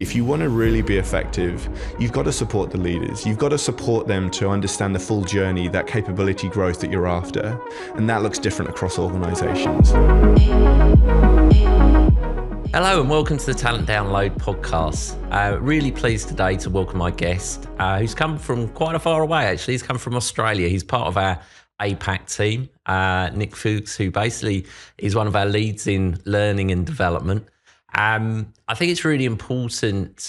If you want to really be effective, you've got to support the leaders. You've got to support them to understand the full journey, that capability growth that you're after. And that looks different across organizations. Hello and welcome to the Talent Download podcast. Really pleased today to welcome my guest, who's come from quite a far away actually. He's come from Australia. He's part of our APAC team, Nick Fewkes, who basically is one of our leads in learning and development. I think it's really important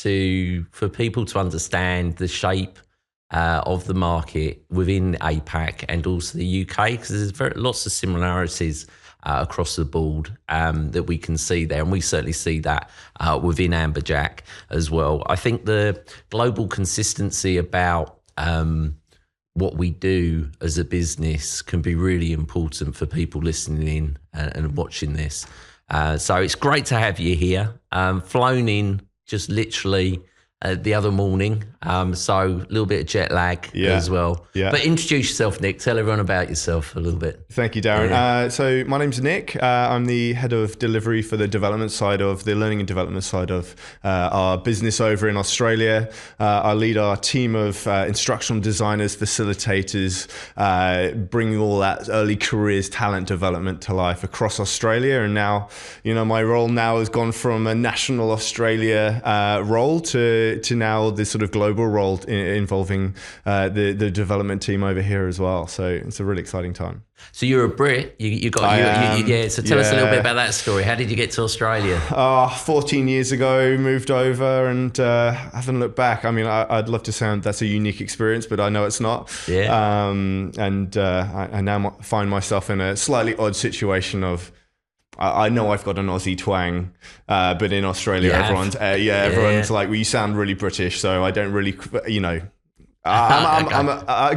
for people to understand the shape of the market within APAC and also the UK, because there's lots of similarities across the board that we can see there, and we certainly see that within Amberjack as well. I think the global consistency about what we do as a business can be really important for people listening in and watching this. So it's great to have you here. Flown in just literally the other morning, so a little bit of jet lag as well. Yeah. But introduce yourself, Nick. Tell everyone about yourself a little bit. Thank you, Darren. Yeah. So my name's Nick. I'm the head of delivery for the development side of the learning and development side of our business over in Australia. I lead our team of instructional designers, facilitators, bringing all that early careers talent development to life across Australia. And now, my role now has gone from a national Australia role to now this sort of global role involving the development team over here as well. So it's a really exciting time. So you're a Brit. So tell us a little bit about that story. How did you get to Australia? 14 years ago, moved over and haven't looked back. I mean, I'd love to sound that's a unique experience, but I know it's not. Yeah. I now find myself in a slightly odd situation of, I know I've got an Aussie twang, but in Australia, everyone's like, well, you sound really British, so I don't really,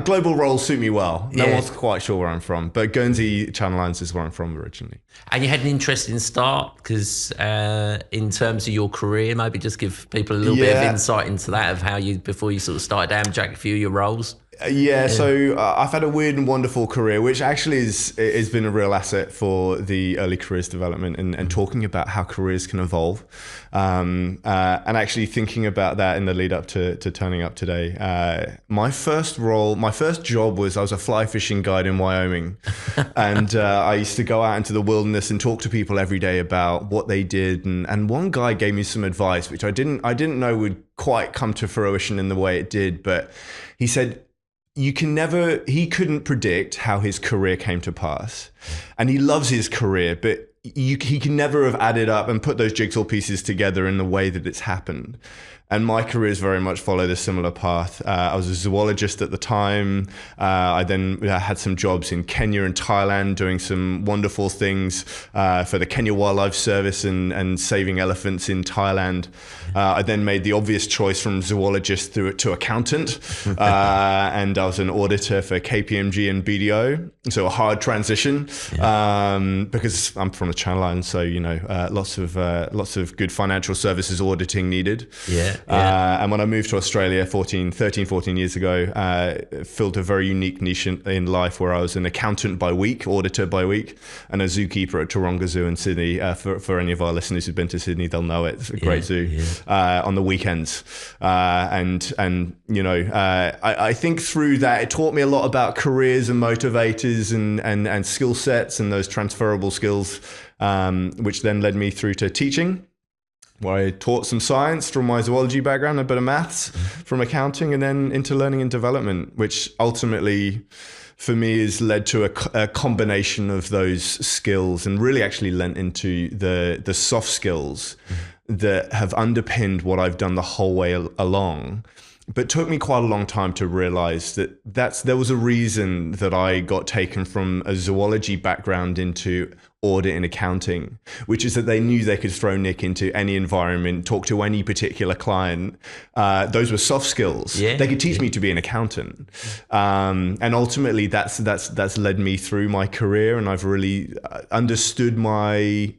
global roles suit me well. No one's quite sure where I'm from, but Guernsey Channel Islands is where I'm from originally. And you had an interesting start because in terms of your career, maybe just give people a little bit of insight into that, of how before you sort of started Amberjack, a few of your roles. So I've had a weird and wonderful career, which actually has been a real asset for the early careers development and talking about how careers can evolve, and actually thinking about that in the lead up to turning up today. My first job was I was a fly fishing guide in Wyoming, and I used to go out into the wilderness and talk to people every day about what they did. And one guy gave me some advice, which I didn't know would quite come to fruition in the way it did, but he said, he couldn't predict how his career came to pass. And he loves his career, but he can never have added up and put those jigsaw pieces together in the way that it's happened. And my careers very much followed a similar path. I was a zoologist at the time. I then had some jobs in Kenya and Thailand doing some wonderful things for the Kenya Wildlife Service and saving elephants in Thailand. I then made the obvious choice from zoologist to accountant. And I was an auditor for KPMG and BDO. So a hard transition because I'm from the Channel Islands. So, lots of good financial services auditing needed. And when I moved to Australia 13, 14 years ago, filled a very unique niche in life where I was an accountant by week, auditor by week, and a zookeeper at Taronga Zoo in Sydney. For any of our listeners who've been to Sydney, they'll know it. It's a great zoo on the weekends. I think through that, it taught me a lot about careers and motivators and skill sets and those transferable skills, which then led me through to teaching, where I taught some science from my zoology background, a bit of maths from accounting, and then into learning and development, which ultimately for me has led to a combination of those skills and really actually lent into the soft skills that have underpinned what I've done the whole way along. But took me quite a long time to realize that there was a reason that I got taken from a zoology background into audit and accounting, which is that they knew they could throw Nick into any environment, talk to any particular client. Those were soft skills. They could teach me to be an accountant. And ultimately that's led me through my career, and I've really understood my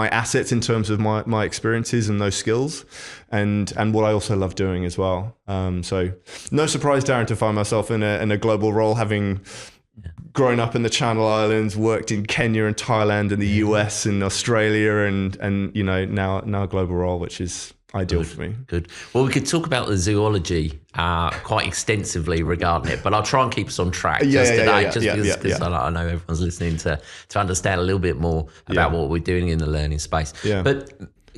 assets in terms of my experiences and those skills, and what I also love doing as well. So no surprise, Darren, to find myself in a global role, having grown up in the Channel Islands, worked in Kenya and Thailand and the US and Australia, and now a global role, which is ideal for me. Good. Well, we could talk about the zoology quite extensively regarding it, but I'll try and keep us on track because I know everyone's listening to understand a little bit more about what we're doing in the learning space. Yeah. But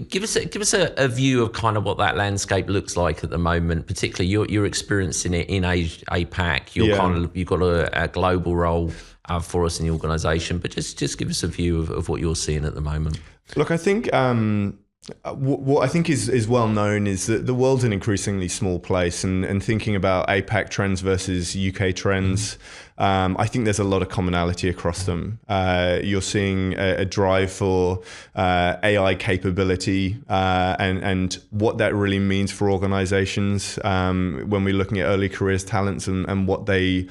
give us a view of kind of what that landscape looks like at the moment, particularly you're experiencing it in APAC. You've got a global role for us in the organisation, but just give us a view of what you're seeing at the moment. Look, I think what I think is well known is that the world's an increasingly small place, and thinking about APAC trends versus UK trends, I think there's a lot of commonality across them. You're seeing a drive for AI capability and what that really means for organizations when we're looking at early careers talents and what they...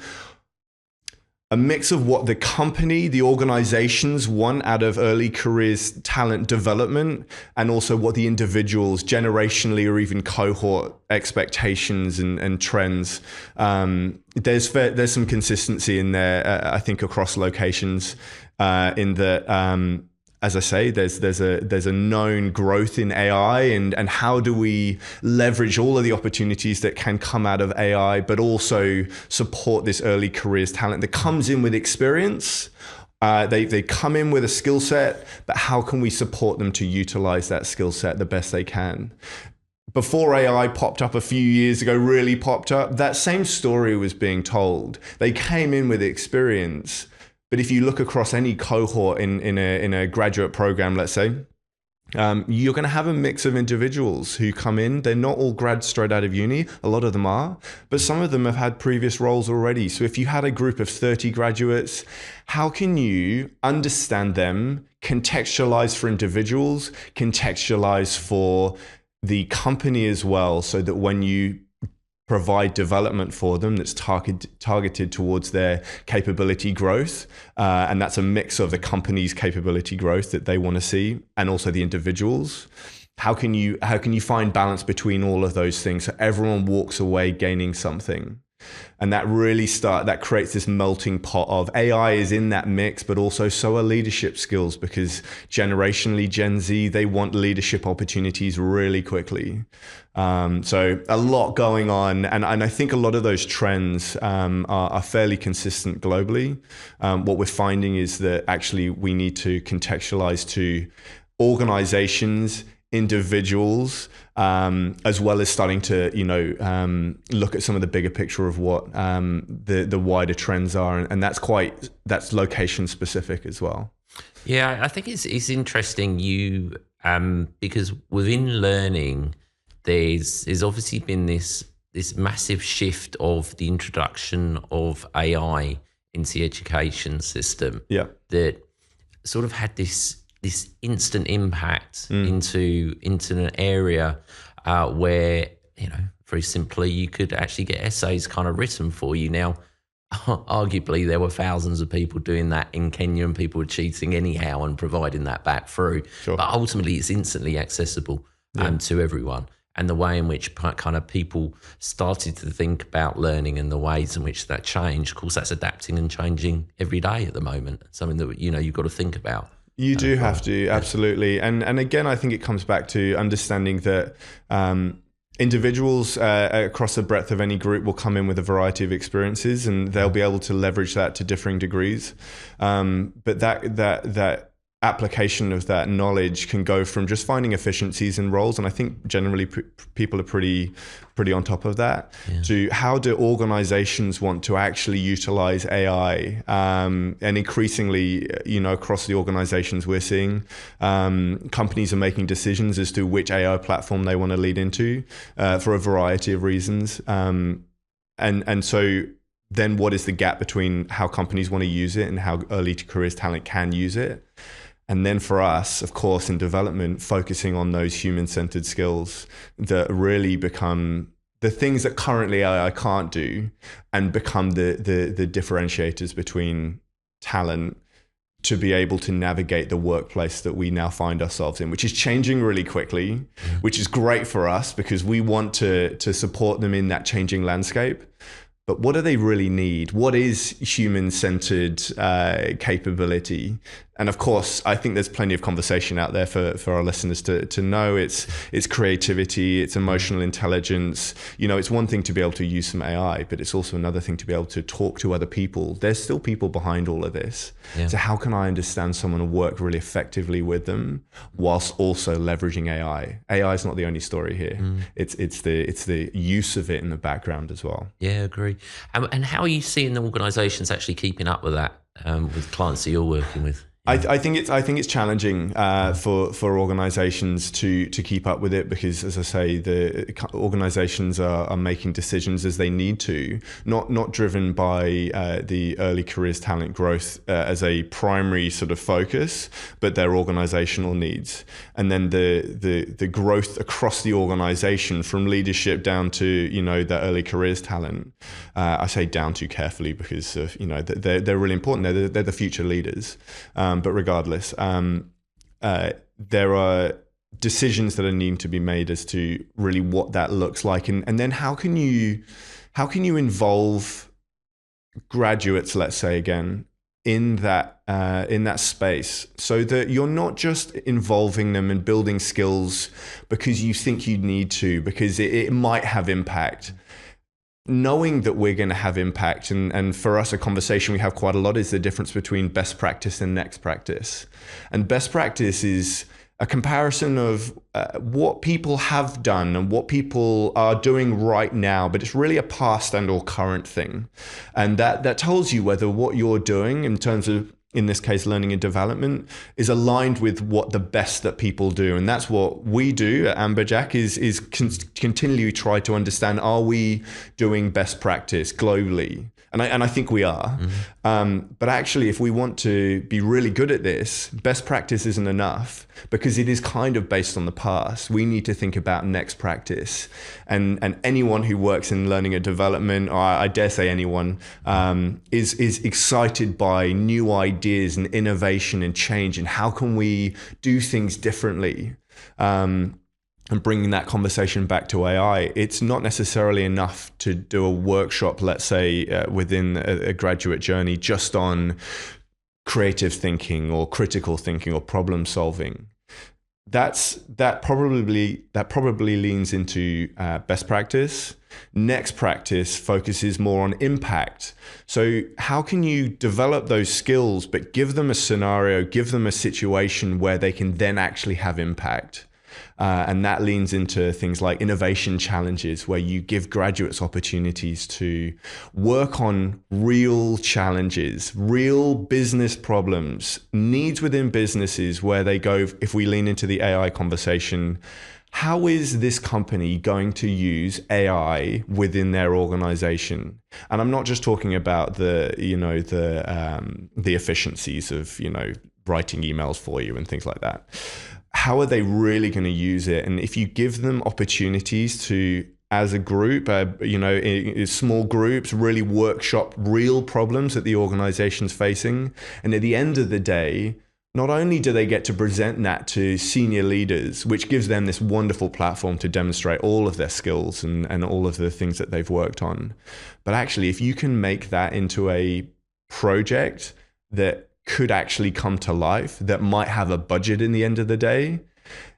A mix of what the company, the organizations want out of early careers talent development, and also what the individuals generationally or even cohort expectations and trends. There's some consistency in there, I think, across locations in that, as I say, there's a known growth in AI and how do we leverage all of the opportunities that can come out of AI, but also support this early careers talent that comes in with experience. They come in with a skill set, but how can we support them to utilize that skill set the best they can? Before AI popped up a few years ago, really popped up, that same story was being told. They came in with experience. But if you look across any cohort in a graduate program, let's say, you're going to have a mix of individuals who come in. They're not all grads straight out of uni. A lot of them are, but some of them have had previous roles already. So if you had a group of 30 graduates, how can you understand them, contextualize for individuals, contextualize for the company as well, so that when you provide development for them that's targeted towards their capability growth, and that's a mix of the company's capability growth that they want to see and also the individuals. How can you find balance between all of those things so everyone walks away gaining something? And that really that creates this melting pot of AI is in that mix, but also so are leadership skills, because generationally Gen Z, they want leadership opportunities really quickly. So a lot going on. And I think a lot of those trends are fairly consistent globally. What we're finding is that actually we need to contextualize to organizations, individuals, as well as starting to, look at some of the bigger picture of what the wider trends are. And that's location specific as well. Yeah, I think it's interesting because within learning, there's obviously been this massive shift of the introduction of AI into the education system. Yeah. That sort of had this instant impact into an area where, very simply, you could actually get essays kind of written for you. Now, arguably, there were thousands of people doing that in Kenya, and people were cheating anyhow and providing that back through. Sure. But ultimately, it's instantly accessible to everyone. And the way in which kind of people started to think about learning and the ways in which that changed, of course, that's adapting and changing every day at the moment. Something that, you've got to think about. You do have to, absolutely. And again, I think it comes back to understanding that individuals across the breadth of any group will come in with a variety of experiences, and they'll be able to leverage that to differing degrees. But that application of that knowledge can go from just finding efficiencies in roles, and I think generally people are pretty on top of that, to how do organizations want to actually utilize AI, and increasingly, across the organizations we're seeing, companies are making decisions as to which AI platform they want to lead into for a variety of reasons, and so then what is the gap between how companies want to use it and how early careers talent can use it? And then for us, of course, in development, focusing on those human-centered skills that really become the things that currently AI can't do, and become the differentiators between talent to be able to navigate the workplace that we now find ourselves in, which is changing really quickly, which is great for us because we want to support them in that changing landscape. But what do they really need? What is human-centered capability? And of course, I think there's plenty of conversation out there for our listeners to know. It's creativity, it's emotional intelligence. It's one thing to be able to use some AI, but it's also another thing to be able to talk to other people. There's still people behind all of this. Yeah. So how can I understand someone and work really effectively with them whilst also leveraging AI? AI is not the only story here. It's the use of it in the background as well. Yeah, agree. And how are you seeing the organisations actually keeping up with that with clients that you're working with? I think it's challenging for organisations to keep up with it, because, as I say, the organisations are making decisions as they need to, not driven by the early careers talent growth as a primary sort of focus, but their organisational needs, and then the growth across the organisation from leadership down to the early careers talent. I say down to carefully because they're really important. They're the future leaders. But regardless, there are decisions that are needing to be made as to really what that looks like, and then how can you involve graduates, let's say again, in that space, so that you're not just involving them and building skills because you think you need to, because it might have impact. Knowing that we're going to have impact, and for us, a conversation we have quite a lot is the difference between best practice and next practice. And best practice is a comparison of what people have done and what people are doing right now, but it's really a past and or current thing. And that tells you whether what you're doing in terms of, in this case, learning and development, is aligned with what the best that people do. And that's what we do at Amberjack is continually try to understand, are we doing best practice globally? And I think we are. But actually, if we want to be really good at this, best practice isn't enough, because it is kind of based on the past. We need to think about next practice. And anyone who works in learning and development, or I dare say anyone, is excited by new ideas and innovation and change, and how can we do things differently? And bringing that conversation back to AI, it's not necessarily enough to do a workshop, let's say, within a graduate journey, just on creative thinking or critical thinking or problem solving. That probably leans into best practice. Next practice focuses more on impact. So how can you develop those skills, but give them a scenario, give them a situation where they can then actually have impact? And that leans into things like innovation challenges, where you give graduates opportunities to work on real challenges, real business problems, needs within businesses, where they go, if we lean into the AI conversation, how is this company going to use AI within their organization? And I'm not just talking about the efficiencies of, writing emails for you and things like that. How are they really going to use it? And if you give them opportunities to, as a group, in small groups, really workshop real problems that the organization's facing. And at the end of the day, not only do they get to present that to senior leaders, which gives them this wonderful platform to demonstrate all of their skills and all of the things that they've worked on, but actually, if you can make that into a project that could actually come to life, that might have a budget in the end of the day,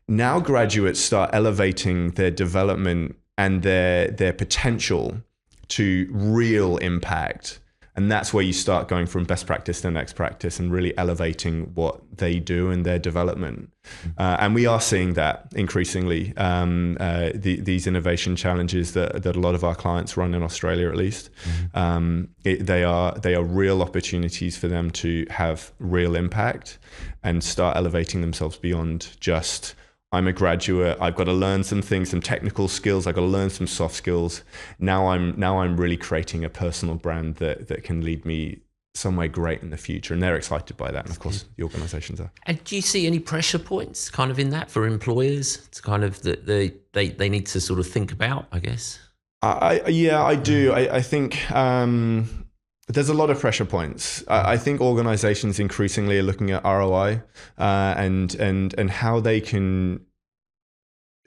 now graduates start elevating their development and their potential to real impact. And that's where you start going from best practice to next practice and really elevating what they do and their development. And we are seeing that increasingly, these innovation challenges that a lot of our clients run in Australia, at least. They are real opportunities for them to have real impact and start elevating themselves beyond just, I'm a graduate, I've got to learn some things, some technical skills, I've got to learn some soft skills. Now I'm really creating a personal brand that can lead me somewhere great in the future. And they're excited by that. And of course, the organizations are. And do you see any pressure points kind of in that for employers? It's kind of that they need to sort of think about, I guess. I do. I think there's a lot of pressure points. I think organizations increasingly are looking at ROI and how they can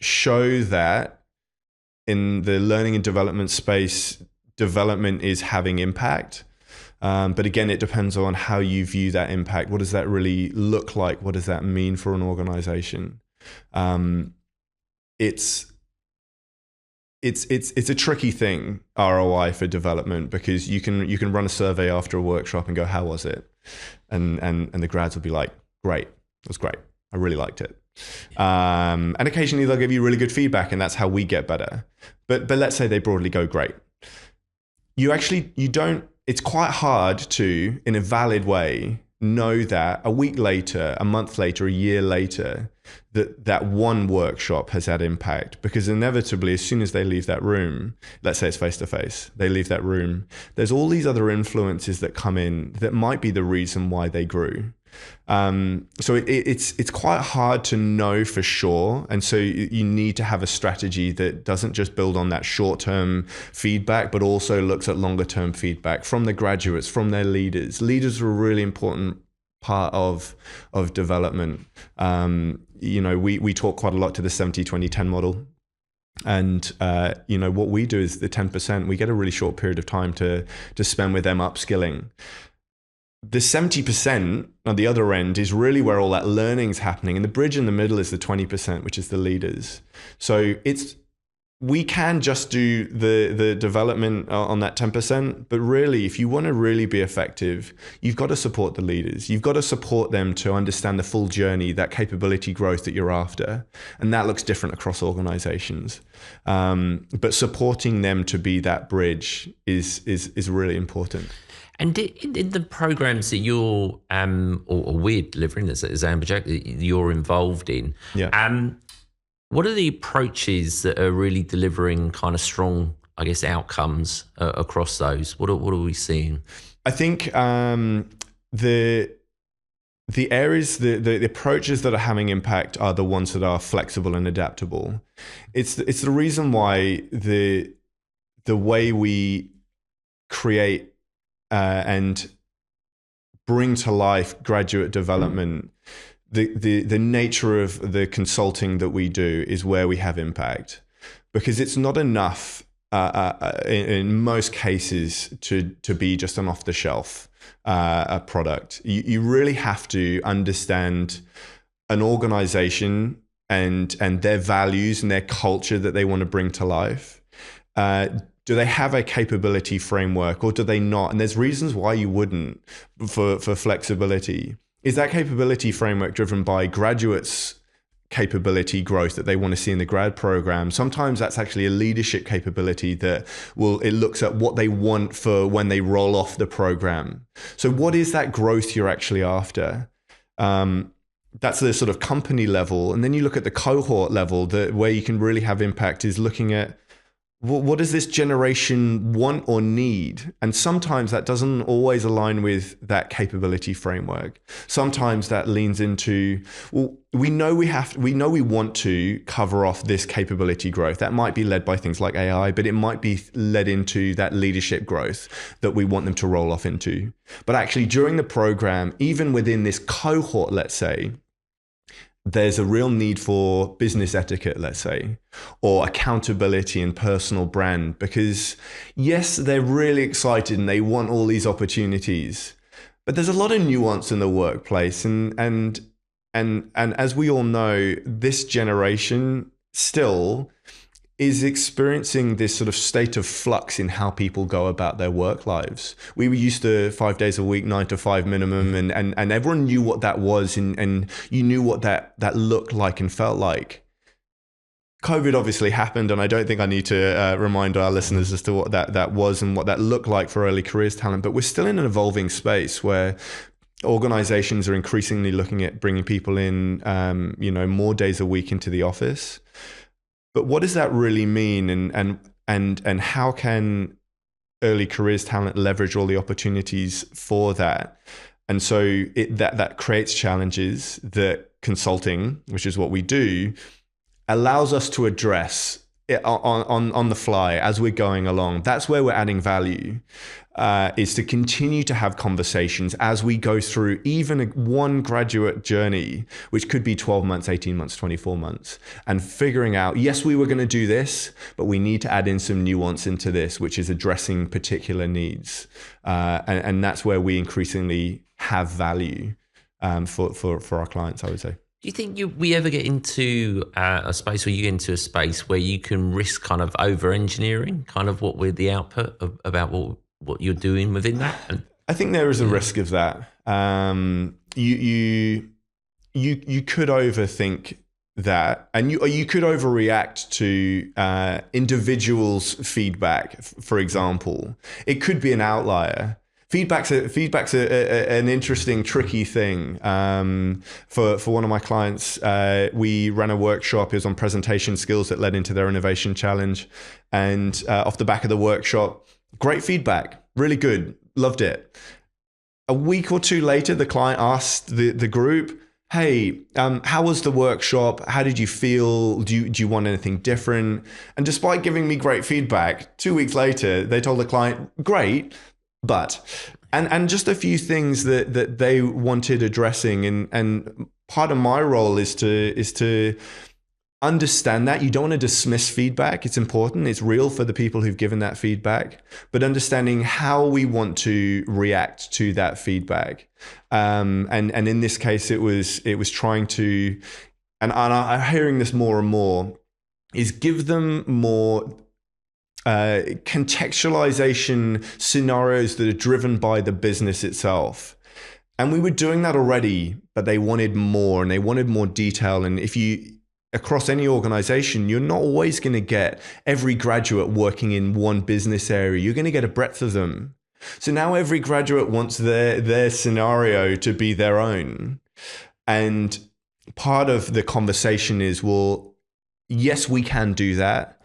show that in the learning and development space, development is having impact. But again, it depends on how you view that impact. What does that really look like? What does that mean for an organization? It's a tricky thing, ROI for development, because you can run a survey after a workshop and go, how was it? And the grads will be like, great, it was great. I really liked it. And occasionally they'll give you really good feedback, and that's how we get better. But let's say they broadly go, great. It's quite hard to, in a valid way, know that a week later, a month later, a year later, that one workshop has had impact, because inevitably, as soon as they leave that room, let's say it's face-to-face, they leave that room, there's all these other influences that come in that might be the reason why they grew. So it's quite hard to know for sure. And so you need to have a strategy that doesn't just build on that short-term feedback, but also looks at longer-term feedback from the graduates, from their leaders. Leaders are a really important part of development. We talk quite a lot to the 70-20-10 model. And, what we do is the 10%, we get a really short period of time to spend with them upskilling. The 70% on the other end is really where all that learning's happening. And the bridge in the middle is the 20%, which is the leaders. So we can just do the development on that 10%, but really, if you want to really be effective, you've got to support the leaders. You've got to support them to understand the full journey, that capability growth that you're after. And that looks different across organizations. But supporting them to be that bridge is really important. And in the programs that you're, or we're delivering as Amberjack, that you're involved in, what are the approaches that are really delivering kind of strong, I guess, outcomes across those? What are we seeing? I think the areas, the approaches that are having impact are the ones that are flexible and adaptable. It's the reason why the way we create and bring to life graduate development, the nature of the consulting that we do is where we have impact, because it's not enough in most cases to be just an off-the-shelf product. You really have to understand an organization and their values and their culture that they want to bring to life. Do they have a capability framework, or do they not? And there's reasons why you wouldn't for flexibility. Is that capability framework driven by graduates' capability growth that they want to see in the grad program? Sometimes that's actually a leadership capability that it looks at what they want for when they roll off the program. So what is that growth you're actually after? That's the sort of company level. And then you look at the cohort level, where you can really have impact is looking at, what does this generation want or need? And sometimes that doesn't always align with that capability framework. Sometimes that leans into, we know we want to cover off this capability growth. That might be led by things like AI, but it might be led into that leadership growth that we want them to roll off into. But actually during the program, even within this cohort, let's say, there's a real need for business etiquette, let's say, or accountability and personal brand, because yes, they're really excited and they want all these opportunities, but there's a lot of nuance in the workplace. And as we all know, this generation still is experiencing this sort of state of flux in how people go about their work lives. We were used to 5 days a week, 9 to 5 minimum, and everyone knew what that was, and you knew what that looked like and felt like. COVID obviously happened, and I don't think I need to remind our listeners as to what that was and what that looked like for early careers talent, but we're still in an evolving space where organizations are increasingly looking at bringing people in, more days a week into the office. But what does that really mean, and how can early careers talent leverage all the opportunities for that? And so that creates challenges that consulting, which is what we do, allows us to address on the fly as we're going along. That's where we're adding value, is to continue to have conversations as we go through even one graduate journey, which could be 12 months, 18 months, 24 months, and figuring out, yes, we were going to do this, but we need to add in some nuance into this, which is addressing particular needs. And that's where we increasingly have value for our clients, I would say. Do you think we ever get into a space where you get into a space where you can risk kind of over-engineering kind of what with the output about what you're doing within that? And, I think there is a risk of that. You could overthink that, and you could overreact to individuals' feedback. For example, it could be an outlier. Feedback's an interesting, tricky thing. For one of my clients, we ran a workshop. It was on presentation skills that led into their innovation challenge. And off the back of the workshop, great feedback, really good, loved it. A week or two later, the client asked the group, hey, how was the workshop? How did you feel? Do you want anything different? And despite giving me great feedback, 2 weeks later, they told the client, great, but, and just a few things that they wanted addressing. And part of my role is to understand that. You don't want to dismiss feedback. It's important. It's real for the people who've given that feedback, but understanding how we want to react to that feedback. And in this case, it was trying to, and I'm hearing this more and more, is give them more contextualization scenarios that are driven by the business itself. And we were doing that already, but they wanted more, and they wanted more detail. And if you, across any organization, you're not always going to get every graduate working in one business area. You're going to get a breadth of them. So now every graduate wants their scenario to be their own. And part of the conversation is, well, yes, we can do that,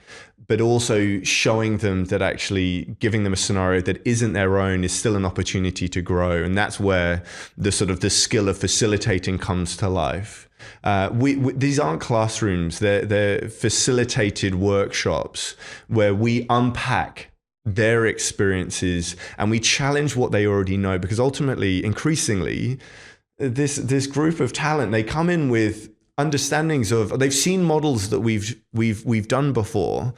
but also showing them that actually giving them a scenario that isn't their own is still an opportunity to grow. And that's where the skill of facilitating comes to life. These aren't classrooms, they're facilitated workshops where we unpack their experiences and we challenge what they already know, because ultimately, increasingly, this group of talent, they come in with understandings of, they've seen models that we've done before,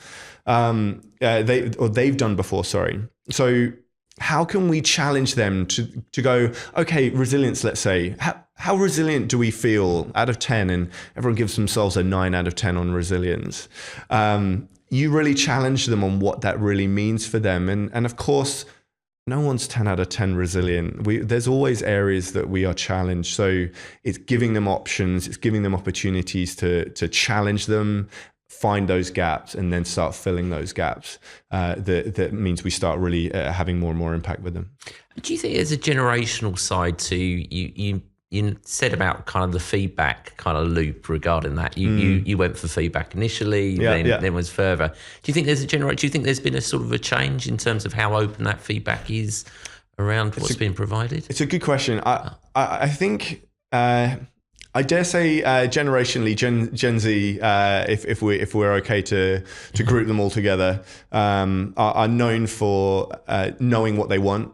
they've done before, sorry. So how can we challenge them to go, okay, resilience, let's say, how resilient do we feel out of 10? And everyone gives themselves a 9 out of 10 on resilience. You really challenge them on what that really means for them. And of course, no one's 10 out of 10 resilient. There's always areas that we are challenged. So it's giving them options, it's giving them opportunities to challenge them, find those gaps, and then start filling those gaps. That means we start really having more and more impact with them. Do you think there's a generational side to you said about kind of the feedback kind of loop regarding that? You went for feedback initially, then was further. Do you think there's do you think there's been a sort of a change in terms of how open that feedback is around what's being provided? It's a good question. I think I dare say generationally, Gen Z, if we're okay to group them all together, are known for knowing what they want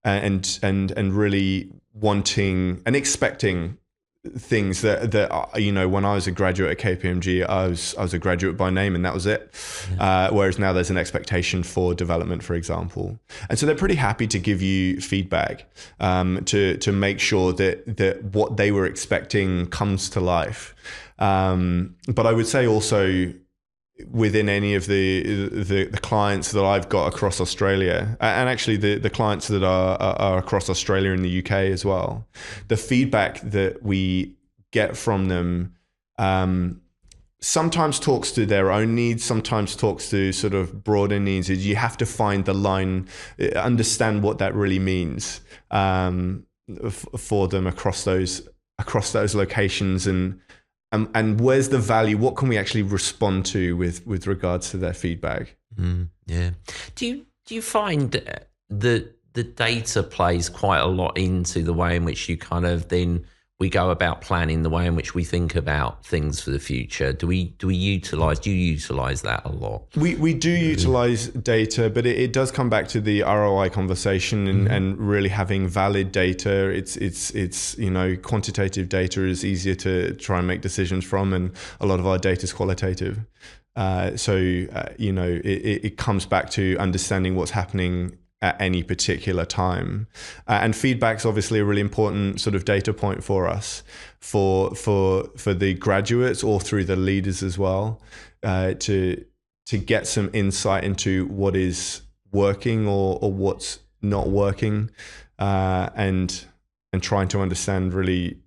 and really wanting and expecting things that you know, when I was a graduate at KPMG, I was a graduate by name and that was it. Whereas now there's an expectation for development, for example. And so they're pretty happy to give you feedback to make sure that what they were expecting comes to life. But I would say also within any of the clients that I've got across Australia, and actually the clients that are across Australia and the UK as well, the feedback that we get from them sometimes talks to their own needs, sometimes talks to sort of broader needs. Is you have to find the line, understand what that really means for them across those locations, and where's the value? What can we actually respond to with regards to their feedback? Yeah. Do you find that the data plays quite a lot into the way in which you kind of then we go about planning, the way in which we think about things for the future? Do you utilize that a lot? We do utilize data, but it does come back to the ROI conversation and really having valid data. It's quantitative data is easier to try and make decisions from, and a lot of our data is qualitative. It comes back to understanding what's happening at any particular time, and feedback's obviously a really important sort of data point for us, for the graduates or through the leaders as well, to get some insight into what is working or what's not working, and trying to understand really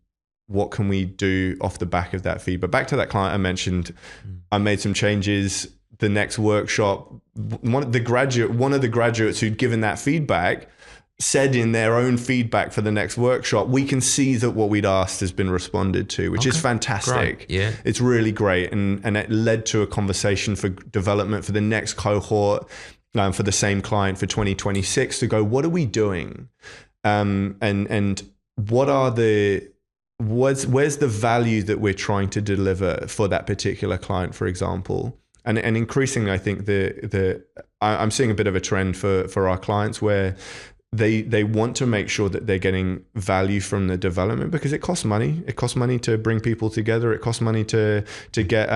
what can we do off the back of that feedback. Back to that client I mentioned, I made some changes. The next workshop, one of the graduates who'd given that feedback said in their own feedback for the next workshop, we can see that what we'd asked has been responded to, which is fantastic. Great. Yeah, it's really great, and it led to a conversation for development for the next cohort, for the same client for 2026, to go, what are we doing, and where's the value that we're trying to deliver for that particular client, for example. And increasingly, I think I'm seeing a bit of a trend for our clients where they want to make sure that they're getting value from the development, because it costs money. It costs money to bring people together. It costs money to get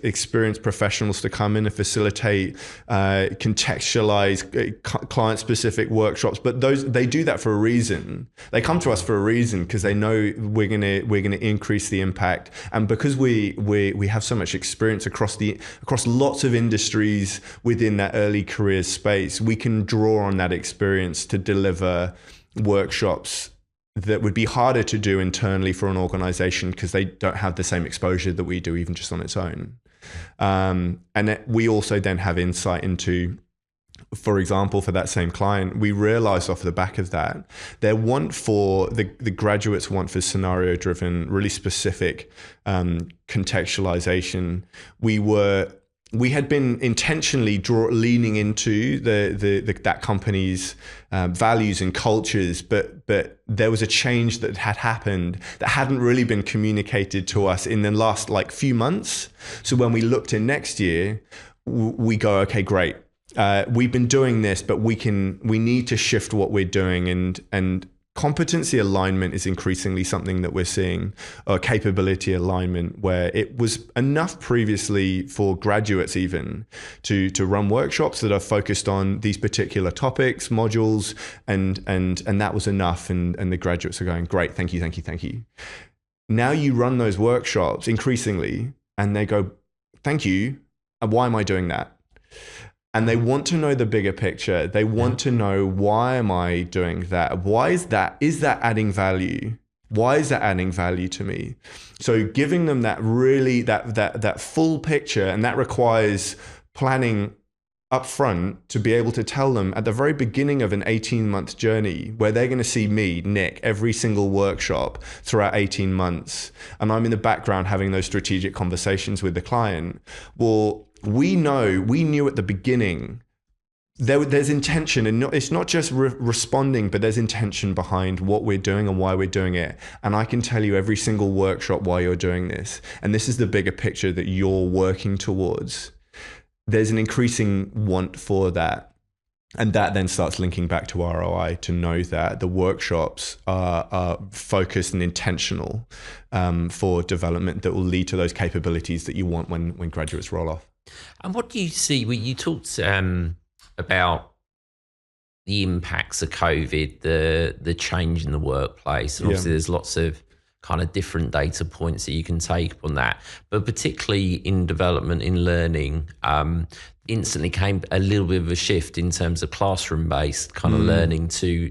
experienced professionals to come in and facilitate contextualize client-specific workshops. But they do that for a reason. They come to us for a reason because they know we're gonna increase the impact, and because we have so much experience across lots of industries within that early career space, we can draw on that experience to deliver workshops that would be harder to do internally for an organization because they don't have the same exposure that we do, even just on its own. And we also then have insight into, for example, for that same client, we realized off the back of that, their want for the graduates' want for scenario-driven, really specific contextualization. We had been intentionally leaning into that company's values and cultures, but there was a change that had happened that hadn't really been communicated to us in the last few months. So when we looked in next year, we go, okay, great. We've been doing this, but we need to shift what we're doing, and competency alignment is increasingly something that we're seeing, or capability alignment, where it was enough previously for graduates even to run workshops that are focused on these particular topics, modules, and that was enough. And the graduates are going, great, thank you. Now you run those workshops increasingly and they go, thank you. And why am I doing that? And they want to know the bigger picture. They want to know, why am I doing that? Why is that? Is that adding value? Why is that adding value to me? So giving them that really, that full picture, and that requires planning up front to be able to tell them at the very beginning of an 18-month journey, where they're going to see me, Nick, every single workshop throughout 18 months. And I'm in the background having those strategic conversations with the client. Well, we knew at the beginning there's intention, and it's not just responding, but there's intention behind what we're doing and why we're doing it. And I can tell you every single workshop why you're doing this. And this is the bigger picture that you're working towards. There's an increasing want for that. And that then starts linking back to ROI, to know that the workshops are focused and intentional for development that will lead to those capabilities that you want when graduates roll off. And what do you see? You talked about the impacts of COVID, the change in the workplace. And obviously there's lots of kind of different data points that you can take on that. But particularly in development, in learning, instantly came a little bit of a shift in terms of classroom-based kind of learning to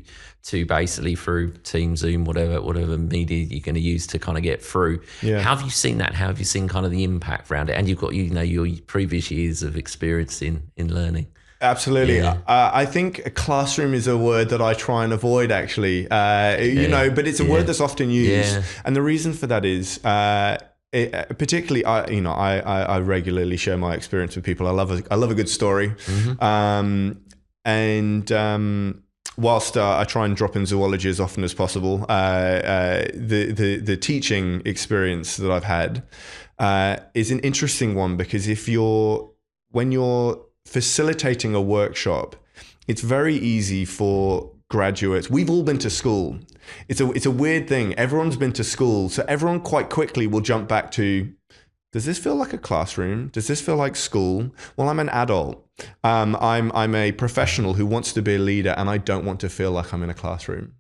basically through Teams, Zoom, whatever media you're going to use to kind of get through. Yeah. How have you seen that? How have you seen kind of the impact around it? And you've got your previous years of experience in learning. Absolutely. Yeah. I think a classroom is a word that I try and avoid, actually, but it's a word that's often used. Yeah. And the reason for that is, particularly, I regularly share my experience with people. I love a good story. Mm-hmm. whilst I try and drop in zoology as often as possible, the teaching experience that I've had is an interesting one, because when you're facilitating a workshop, it's very easy for graduates. We've all been to school. It's a weird thing. Everyone's been to school, so everyone quite quickly will jump back to, does this feel like a classroom? Does this feel like school? Well, I'm an adult. I'm a professional who wants to be a leader, and I don't want to feel like I'm in a classroom.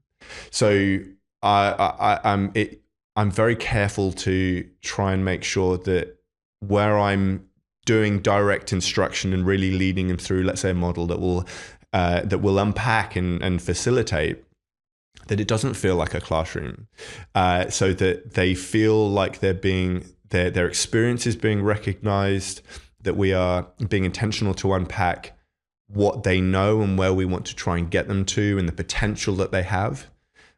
So I'm very careful to try and make sure that where I'm doing direct instruction and really leading them through, let's say, a model that will unpack and facilitate, that it doesn't feel like a classroom, so that they feel like their experience is being recognized, that we are being intentional to unpack what they know and where we want to try and get them to, and the potential that they have.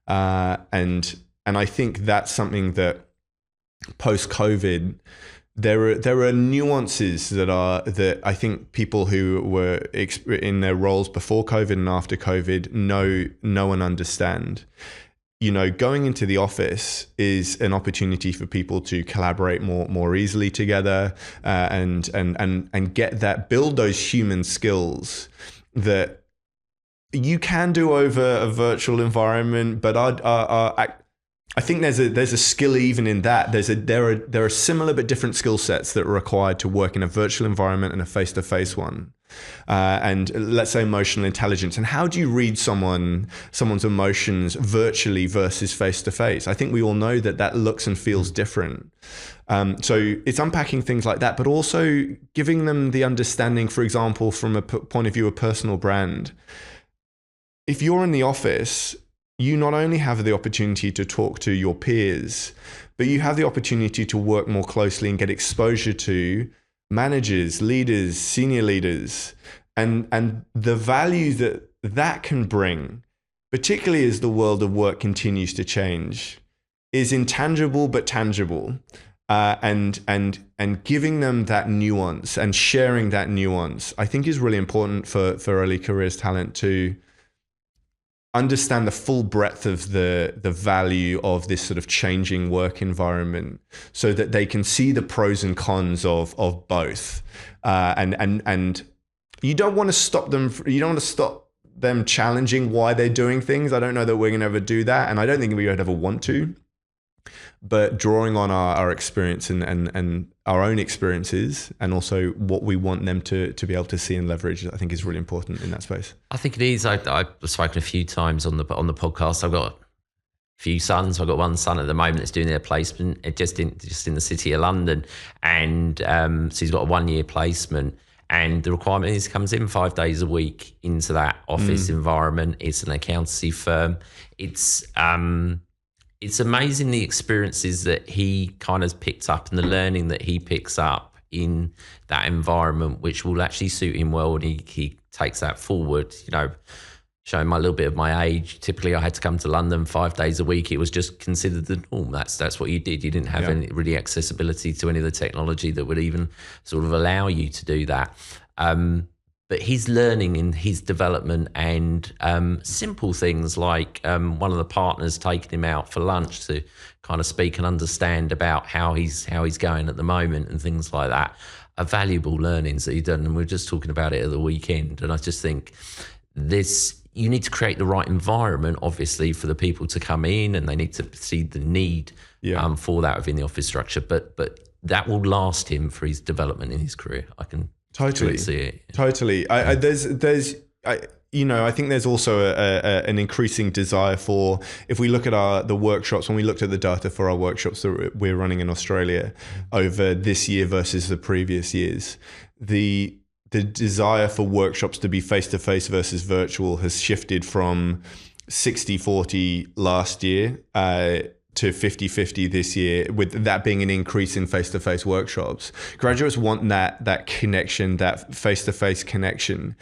And I think that's something that post-COVID, there are nuances that I think people who were in their roles before COVID and after COVID know and understand. Going into the office is an opportunity for people to collaborate more easily together, and build those human skills that you can do over a virtual environment. But I think there's a skill even in that. There are similar but different skill sets that are required to work in a virtual environment and a face-to-face one. And let's say emotional intelligence. And how do you read someone's emotions virtually versus face-to-face? I think we all know that looks and feels different. So it's unpacking things like that, but also giving them the understanding, for example, from a point of view of personal brand. If you're in the office, you not only have the opportunity to talk to your peers, but you have the opportunity to work more closely and get exposure to managers, leaders, senior leaders, and the value that can bring, particularly as the world of work continues to change, is intangible but tangible. And giving them that nuance and sharing that nuance, I think, is really important for early careers talent to understand the full breadth of the value of this sort of changing work environment, so that they can see the pros and cons of both. And you don't want to stop them. You don't want to stop them challenging why they're doing things. I don't know that we're going to ever do that, and I don't think we would ever want to. But drawing on our experience and our own experiences, and also what we want them to be able to see and leverage, I think is really important in that space. I think it is. I've spoken a few times on the podcast. I've got a few sons. I've got one son at the moment that's doing their placement just in the city of London, and so he's got a 1-year placement. And the requirement is he comes in 5 days a week into that office environment. It's an accountancy firm. It's amazing the experiences that he kind of picked up and the learning that he picks up in that environment, which will actually suit him well. And he takes that forward, showing my little bit of my age. Typically I had to come to London 5 days a week. It was just considered the norm. That's what you did. You didn't have any really accessibility to any of the technology that would even sort of allow you to do that. But his learning and his development and simple things like one of the partners taking him out for lunch to kind of speak and understand about how he's going at the moment and things like that are valuable learnings that he's done. And we were just talking about it at the weekend. And I just think you need to create the right environment, obviously, for the people to come in, and they need to see the need for that within the office structure. But that will last him for his development in his career. I can totally see it. Totally. I think there's also an increasing desire for, if we look at the workshops, when we looked at the data for our workshops that we're running in Australia over this year versus the previous years, the desire for workshops to be face-to-face versus virtual has shifted from 60-40 last year to 50-50 this year, with that being an increase in face-to-face workshops. Graduates want that connection, that face-to-face connection.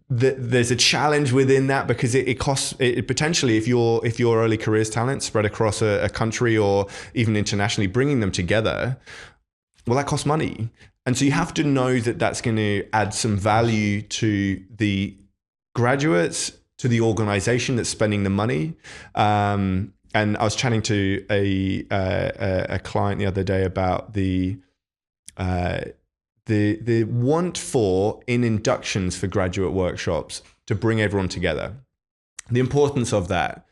There's a challenge within that, because it costs potentially, if you're early careers talent spread across a country or even internationally, bringing them together, well, that costs money. And so you have to know that that's going to add some value to the graduates to the organization that's spending the money. And I was chatting to a client the other day about the want for, in inductions for graduate workshops, to bring everyone together. The importance of that,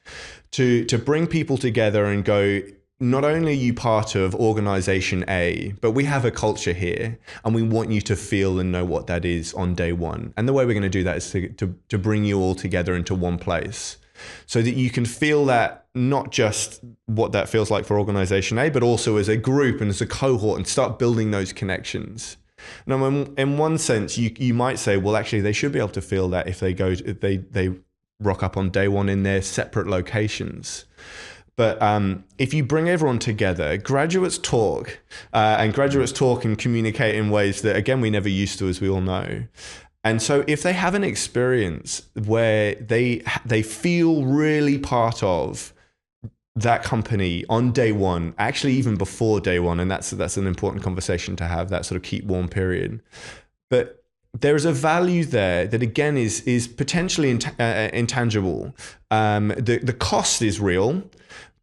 to bring people together and go, not only are you part of organization A, but we have a culture here and we want you to feel and know what that is on day one. And the way we're going to do that is to bring you all together into one place so that you can feel that, not just what that feels like for organization A, but also as a group and as a cohort, and start building those connections. Now, in one sense, you might say, well, actually, they should be able to feel that if they rock up on day one in their separate locations. But if you bring everyone together, graduates talk and communicate in ways that, again, we never used to, as we all know. And so if they have an experience where they feel really part of that company on day one, actually even before day one, and that's an important conversation to have, that sort of keep warm period. But there is a value there that, again, is potentially intangible. The cost is real,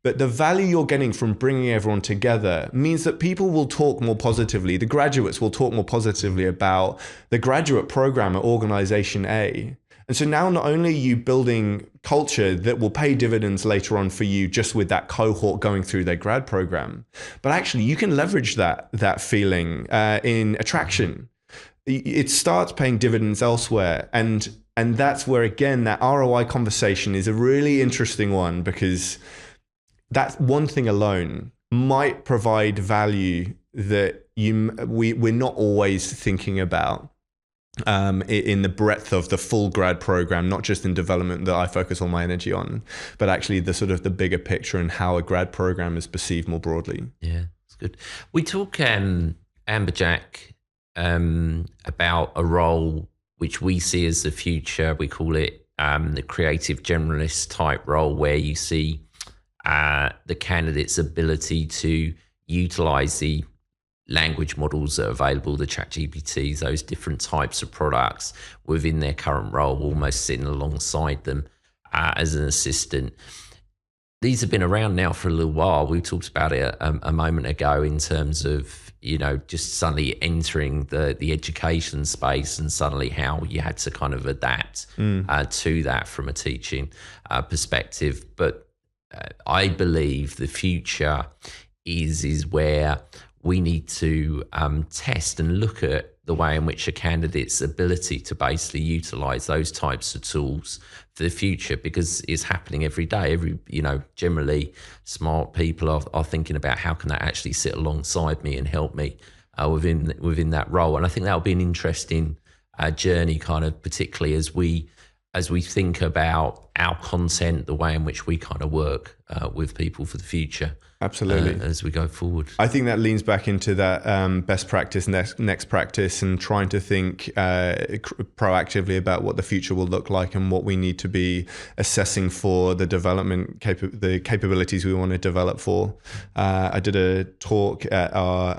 but the value you're getting from bringing everyone together means that people will talk more positively. The graduates will talk more positively about the graduate program at Organization A. And so now not only are you building culture that will pay dividends later on for you just with that cohort going through their grad program, but actually you can leverage that feeling in attraction. It starts paying dividends elsewhere. And that's where, again, that ROI conversation is a really interesting one, because that one thing alone might provide value that we're not always thinking about in the breadth of the full grad program, not just in development that I focus all my energy on, but actually the sort of the bigger picture and how a grad program is perceived more broadly. Yeah, that's good. We talk, Amberjack, about a role which we see as the future. We call it the creative generalist type role, where you see the candidate's ability to utilize the language models that are available, the ChatGPTs, those different types of products within their current role, almost sitting alongside them as an assistant. These have been around now for a little while. We talked about it a moment ago in terms of, just suddenly entering the education space, and suddenly how you had to kind of adapt to that from a teaching perspective. But I believe the future is where we need to test and look at the way in which a candidate's ability to basically utilize those types of tools for the future, because it's happening every day. Generally smart people are thinking about how can that actually sit alongside me and help me within that role. And I think that'll be an interesting journey, kind of particularly as we think about our content, the way in which we kind of work with people for the future. Absolutely. As we go forward. I think that leans back into that best practice, next practice, and trying to think proactively about what the future will look like and what we need to be assessing for the development, the capabilities we want to develop for. I did a talk at our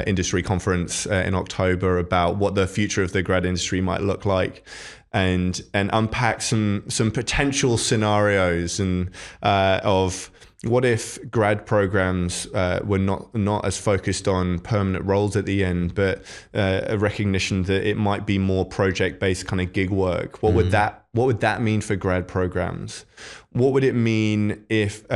industry conference in October about what the future of the grad industry might look like, and unpack some potential scenarios and of what if grad programs were not as focused on permanent roles at the end, but a recognition that it might be more project-based kind of gig work. What would that mean for grad programs? What would it mean if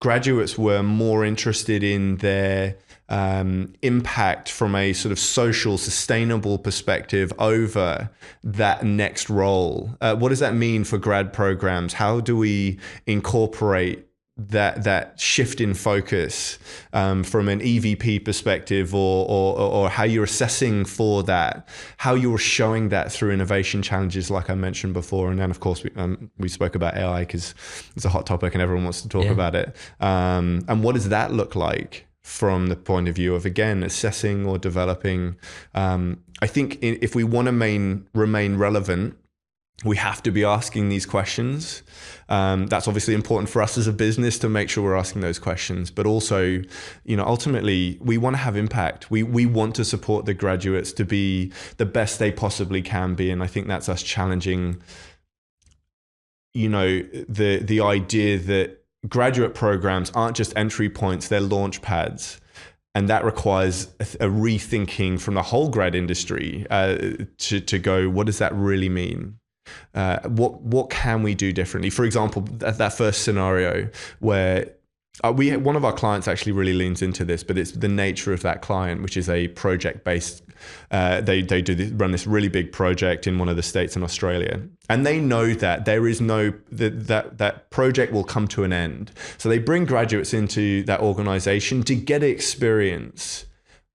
graduates were more interested in their impact from a sort of social, sustainable perspective over that next role? What does that mean for grad programs? How do we incorporate that shift in focus from an EVP perspective, or how you're assessing for that, how you're showing that through innovation challenges like I mentioned before? And then of course we spoke about AI because it's a hot topic and everyone wants to talk about it. And what does that look like from the point of view of, again, assessing or developing? I think if we want to remain relevant, we have to be asking these questions. That's obviously important for us as a business to make sure we're asking those questions, but also, ultimately we want to have impact. We want to support the graduates to be the best they possibly can be. And I think that's us challenging the idea that graduate programs aren't just entry points, they're launch pads. And that requires a rethinking from the whole grad industry to go, what does that really mean? What can we do differently? For example, that first scenario where one of our clients actually really leans into this, but it's the nature of that client, which is a project-based. They run this really big project in one of the states in Australia, and they know that there is that project will come to an end. So they bring graduates into that organization to get experience,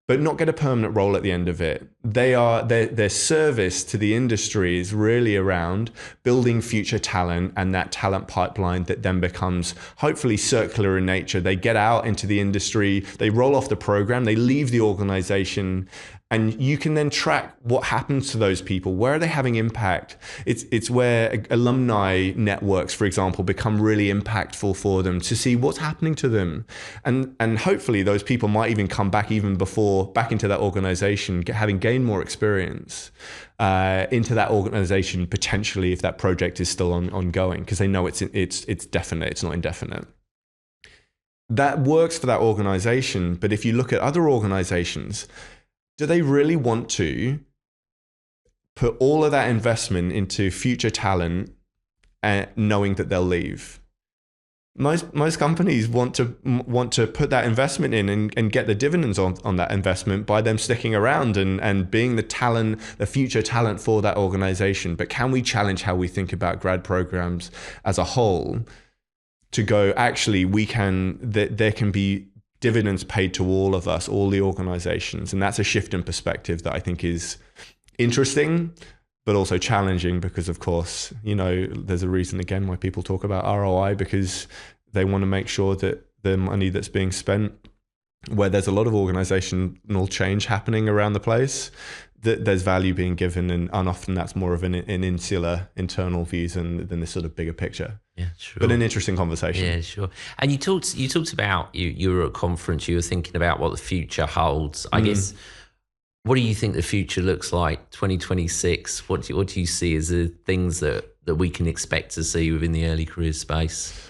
but not get a permanent role at the end of it. Their service to the industry is really around building future talent and that talent pipeline that then becomes hopefully circular in nature. They get out into the industry, they roll off the program, they leave the organization, and you can then track what happens to those people. Where are they having impact? It's where alumni networks, for example, become really impactful for them to see what's happening to them. And hopefully those people might even come back back into that organization, having gained more experience into that organization, potentially if that project is still ongoing, because they know it's definite, it's not indefinite. That works for that organization, but if you look at other organizations, do they really want to put all of that investment into future talent knowing that they'll leave? Most companies want to put that investment in and get the dividends on that investment by them sticking around and being the future talent for that organization. But can we challenge how we think about grad programs as a whole to go, actually, there can be dividends paid to all of us, all the organizations. And that's a shift in perspective that I think is interesting, but also challenging, because of course, there's a reason again why people talk about ROI, because they want to make sure that the money that's being spent, where there's a lot of organizational change happening around the place, that there's value being given, and often that's more of an insular internal views than this sort of bigger picture. Yeah, sure. But an interesting conversation. Yeah, sure. And you talked about you were at a conference, you were thinking about what the future holds. I guess, what do you think the future looks like 2026? What do you see as the things that we can expect to see within the early career space?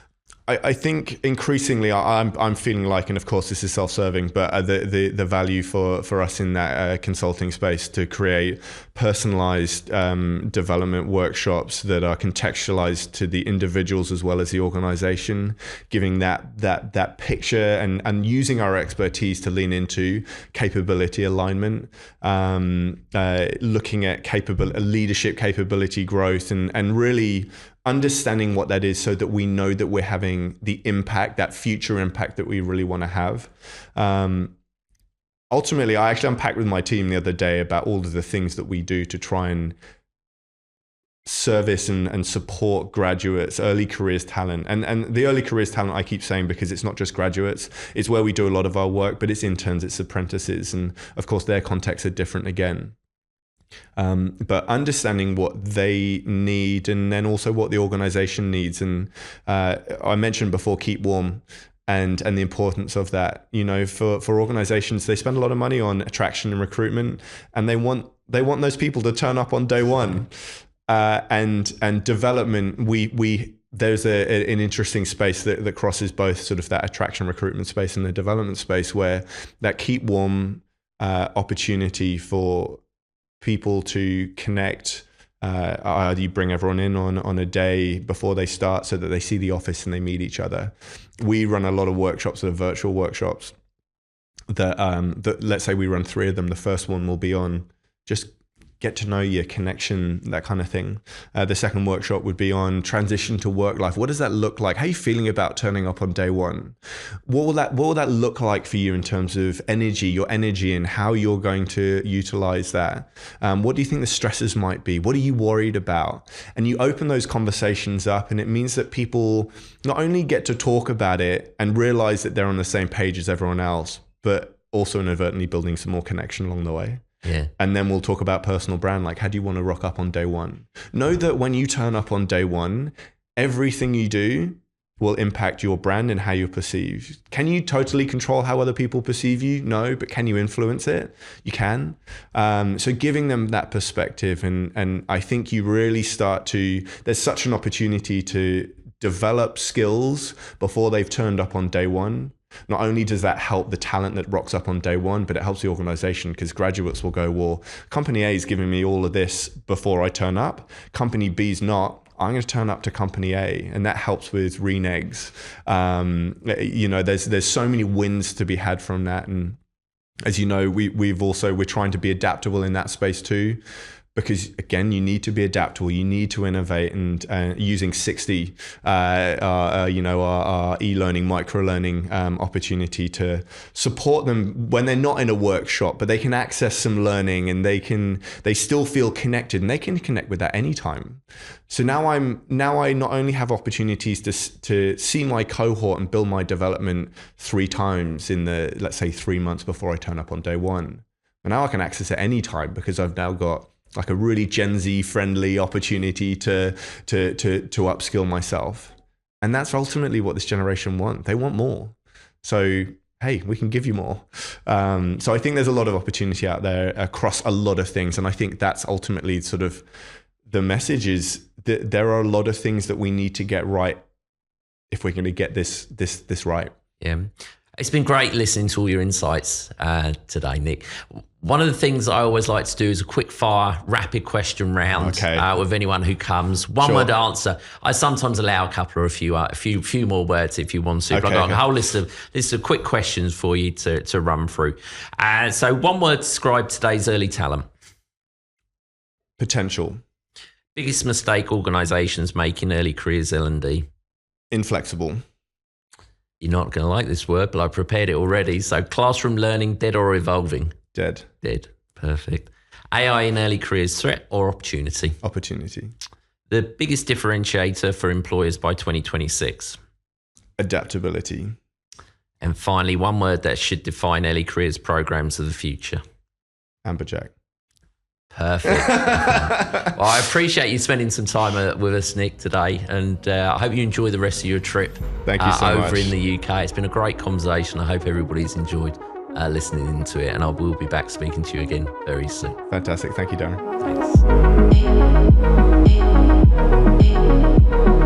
I think increasingly I'm feeling like, and of course this is self-serving, but the value for us in that consulting space to create personalized development workshops that are contextualized to the individuals as well as the organization, giving that picture and using our expertise to lean into capability alignment, looking at leadership capability growth, and really understanding what that is so that we know that we're having the impact, that future impact that we really want to have. Ultimately, I actually unpacked with my team the other day about all of the things that we do to try and service and support graduates, early careers talent. And the early careers talent, I keep saying, because it's not just graduates, it's where we do a lot of our work, but it's interns, it's apprentices. And of course, their contexts are different again. But understanding what they need, and then also what the organization needs. And I mentioned before, keep warm and the importance of that. For organizations, they spend a lot of money on attraction and recruitment, and they want those people to turn up on day one. And development, there's an interesting space that crosses both sort of that attraction recruitment space and the development space, where that keep warm opportunity for people to connect. You bring everyone in on a day before they start so that they see the office and they meet each other. We run a lot of workshops that are virtual workshops that let's say we run 3 of them. The first one will be on just get to know your connection, that kind of thing. The second workshop would be on transition to work life. What does that look like? How are you feeling about turning up on day one? What will that look like for you in terms of your energy and how you're going to utilize that? What do you think the stresses might be? What are you worried about? And you open those conversations up, and it means that people not only get to talk about it and realize that they're on the same page as everyone else, but also inadvertently building some more connection along the way. Yeah. And then we'll talk about personal brand, like how do you want to rock up on day one? Know that when you turn up on day one, everything you do will impact your brand and how you're perceived. Can you totally control how other people perceive you? No, but can you influence it? You can. So giving them that perspective, and I think you really there's such an opportunity to develop skills before they've turned up on day one. Not only does that help the talent that rocks up on day one, but it helps the organization, because graduates will go, well, company A is giving me all of this before I turn up. Company B's not. I'm going to turn up to company A, and that helps with renegs. There's so many wins to be had from that. And as you know, we're trying to be adaptable in that space too. Because again, you need to be adaptable. You need to innovate, and using 60, our e-learning, micro-learning opportunity to support them when they're not in a workshop, but they can access some learning, and they still feel connected, and they can connect with that anytime. So now I not only have opportunities to see my cohort and build my development 3 times in the, let's say, 3 months before I turn up on day one, and now I can access it anytime, because I've now got like a really Gen Z friendly opportunity to upskill myself. And that's ultimately what this generation want. They want more. So, hey, we can give you more. So I think there's a lot of opportunity out there across a lot of things. And I think that's ultimately sort of the message, is that there are a lot of things that we need to get right if we're going to get this right. Yeah. It's been great listening to all your insights today, Nick. One of the things I always like to do is a quick fire, rapid question round with anyone who comes. One word answer. I sometimes allow a couple or a few more words if you want to. But I've got a whole list of quick questions for you to run through. So one word, describe today's early talent. Potential. Biggest mistake organisations make in early careers L&D. Inflexible. You're not going to like this word, but I prepared it already. So classroom learning, dead or evolving? Dead. Perfect. AI in early careers, threat or opportunity? Opportunity. The biggest differentiator for employers by 2026? Adaptability. And finally, one word that should define early careers programs of the future? Amberjack. Perfect. Well, I appreciate you spending some time with us, Nick, today, and I hope you enjoy the rest of your trip. Thank you so much. Over in the UK. It's been a great conversation. I hope everybody's enjoyed listening into it, and I will be back speaking to you again very soon. Fantastic. Thank you, Darren. Thanks.